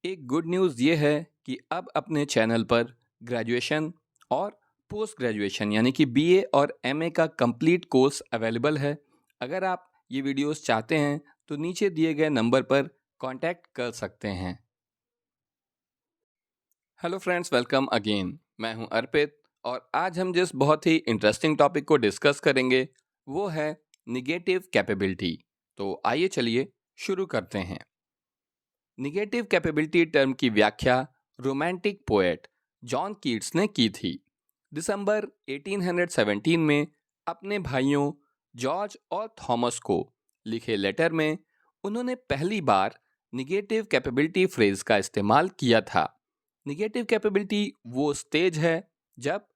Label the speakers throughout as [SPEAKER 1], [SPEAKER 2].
[SPEAKER 1] एक good news ये है कि अब अपने चैनल पर ग्रेजुएशन और पोस्ट ग्रेजुएशन यानी कि बीए और एमए का कंप्लीट कोर्स अवेलेबल है। अगर आप ये वीडियोस चाहते हैं तो नीचे दिए गए नंबर पर कांटेक्ट कर सकते हैं। Hello friends, welcome again. मैं हूं अर्पित और आज हम जिस बहुत ही इंटरेस्टिंग टॉपिक को डिस्कस करेंगे वो है निगेटिव कैपेबिलिटी। तो आइए चलिए शुरू करते हैं। निगेटिव कैपेबिलिटी टर्म की व्याख्या रोमांटिक पोएट जॉन कीट्स ने की थी। दिसंबर 1817 में अपने भाइयों जॉर्ज और थॉमस को लिखे लेटर में उन्होंने पहली बार निगेटिव कैपेबिलिटी फ्रेज का इस्तेमाल किया था। निगेटिव कैपेबिलिटी वो स्टेज है जब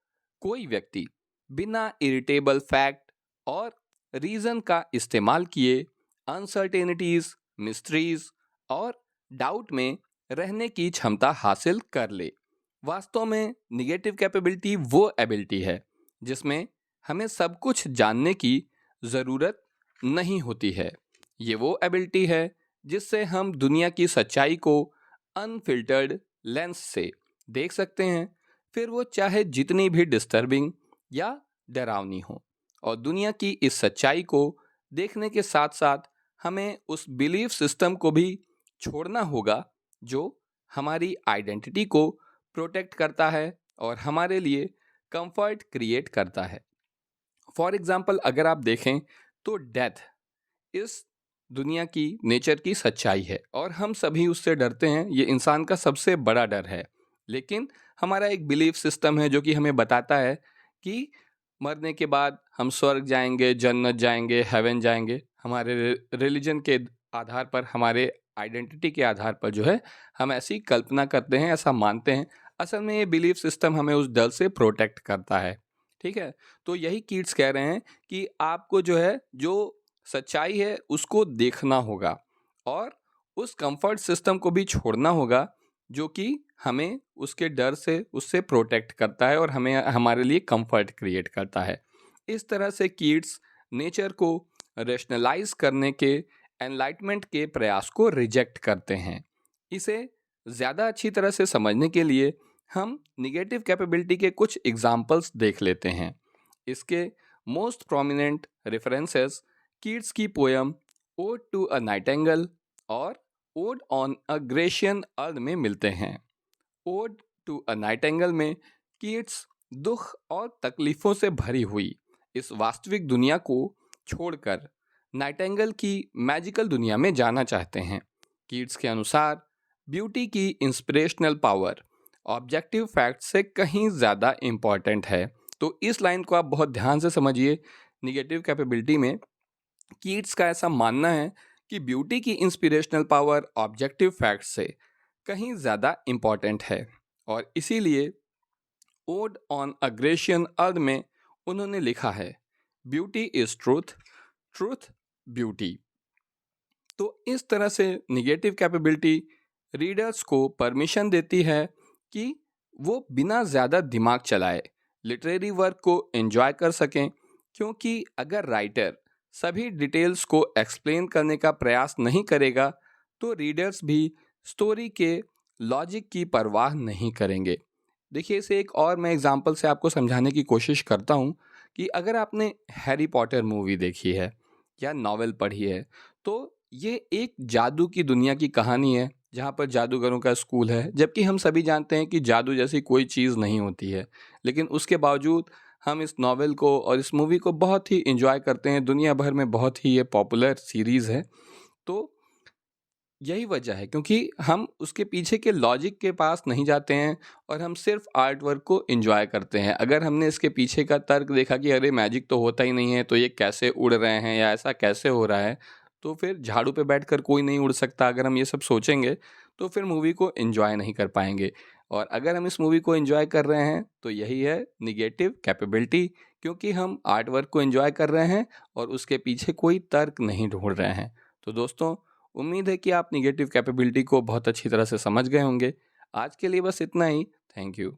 [SPEAKER 1] कोई व्यक्ति बिना इरिटेबल फैक्ट और रीजन का इस्तेमाल किए अनसर्टेनिटीज, मिस्ट्रीज और डाउट में रहने की क्षमता हासिल कर ले। वास्तव में निगेटिव कैपेबिलिटी वो एबिलिटी है जिसमें हमें सब कुछ जानने की ज़रूरत नहीं होती है। ये वो एबिलिटी है जिससे हम दुनिया की सच्चाई को अनफिल्टर्ड लेंस से देख सकते हैं, फिर वो चाहे जितनी भी डिस्टर्बिंग या डरावनी हो। और दुनिया की इस सच्चाई को देखने के साथ साथ हमें उस बिलीफ सिस्टम को भी छोड़ना होगा जो हमारी आइडेंटिटी को प्रोटेक्ट करता है और हमारे लिए कंफर्ट क्रिएट करता है। फॉर एग्जाम्पल, अगर आप देखें तो डेथ इस दुनिया की नेचर की सच्चाई है और हम सभी उससे डरते हैं। ये इंसान का सबसे बड़ा डर है। लेकिन हमारा एक बिलीफ सिस्टम है जो कि हमें बताता है कि मरने के बाद हम स्वर्ग जाएंगे, जन्नत जाएंगे, हेवन जाएंगे। हमारे रिलीजन के आधार पर, हमारे आइडेंटिटी के आधार पर जो है हम ऐसी कल्पना करते हैं, ऐसा मानते हैं। असल में ये बिलीफ सिस्टम हमें उस डर से प्रोटेक्ट करता है। ठीक है, तो यही कीट्स कह रहे हैं कि आपको जो है, जो सच्चाई है उसको देखना होगा और उस कंफर्ट सिस्टम को भी छोड़ना होगा जो कि हमें उसके डर से, उससे प्रोटेक्ट करता है और हमें हमारे लिए कंफर्ट क्रिएट करता है। इस तरह से कीट्स नेचर को रेशनलाइज करने के, एनलाइटमेंट के प्रयास को रिजेक्ट करते हैं। इसे ज़्यादा अच्छी तरह से समझने के लिए हम निगेटिव कैपेबिलिटी के कुछ एग्जाम्पल्स देख लेते हैं। इसके मोस्ट प्रोमिनेंट रेफरेंसेस कीट्स की poem ode to a nightingale और ode on a Grecian urn में मिलते हैं। ओड टू अ नाइटेंगल में कीट्स दुख और तकलीफों से भरी हुई इस वास्तविक दुनिया को छोड़कर नाइटेंगल की मैजिकल दुनिया में जाना चाहते हैं। कीट्स के अनुसार ब्यूटी की इंस्पिरेशनल पावर ऑब्जेक्टिव फैक्ट से कहीं ज़्यादा इम्पॉर्टेंट है। तो इस लाइन को आप बहुत ध्यान से समझिए। निगेटिव कैपेबिलिटी में कीट्स का ऐसा मानना है कि ब्यूटी की इंस्पिरेशनल पावर ऑब्जेक्टिव फैक्ट से कहीं ज़्यादा इम्पॉर्टेंट है और इसीलिए odd on a Grecian urn में उन्होंने लिखा है, beauty is truth, truth beauty. तो इस तरह से निगेटिव कैपेबिलिटी रीडर्स को परमिशन देती है कि वो बिना ज़्यादा दिमाग चलाए लिटरेरी वर्क को एंजॉय कर सकें, क्योंकि अगर राइटर सभी डिटेल्स को एक्सप्लेन करने का प्रयास नहीं करेगा तो रीडर्स भी स्टोरी के लॉजिक की परवाह नहीं करेंगे। देखिए, इसे एक और मैं एग्जांपल से आपको समझाने की कोशिश करता हूँ कि अगर आपने हैरी पॉटर मूवी देखी है या नॉवेल पढ़ी है, तो ये एक जादू की दुनिया की कहानी है जहाँ पर जादूगरों का स्कूल है। जबकि हम सभी जानते हैं कि जादू जैसी कोई चीज़ नहीं होती है, लेकिन उसके बावजूद हम इस नॉवेल को और इस मूवी को बहुत ही एंजॉय करते हैं। दुनिया भर में बहुत ही ये पॉपुलर सीरीज़ है। तो यही वजह है क्योंकि हम उसके पीछे के लॉजिक के पास नहीं जाते हैं और हम सिर्फ आर्ट वर्क को एंजॉय करते हैं। अगर हमने इसके पीछे का तर्क देखा कि अरे मैजिक तो होता ही नहीं है, तो ये कैसे उड़ रहे हैं या ऐसा कैसे हो रहा है, तो फिर झाड़ू पे बैठकर कोई नहीं उड़ सकता। अगर हम ये सब सोचेंगे तो फिर मूवी को एंजॉय नहीं कर पाएंगे। और अगर हम इस मूवी को एंजॉय कर रहे हैं तो यही है निगेटिव कैपेबिलिटी, क्योंकि हम आर्ट वर्क को एंजॉय कर रहे हैं और उसके पीछे कोई तर्क नहीं ढूंढ रहे हैं। तो दोस्तों, उम्मीद है कि आप निगेटिव कैपेबिलिटी को बहुत अच्छी तरह से समझ गए होंगे। आज के लिए बस इतना ही। Thank you.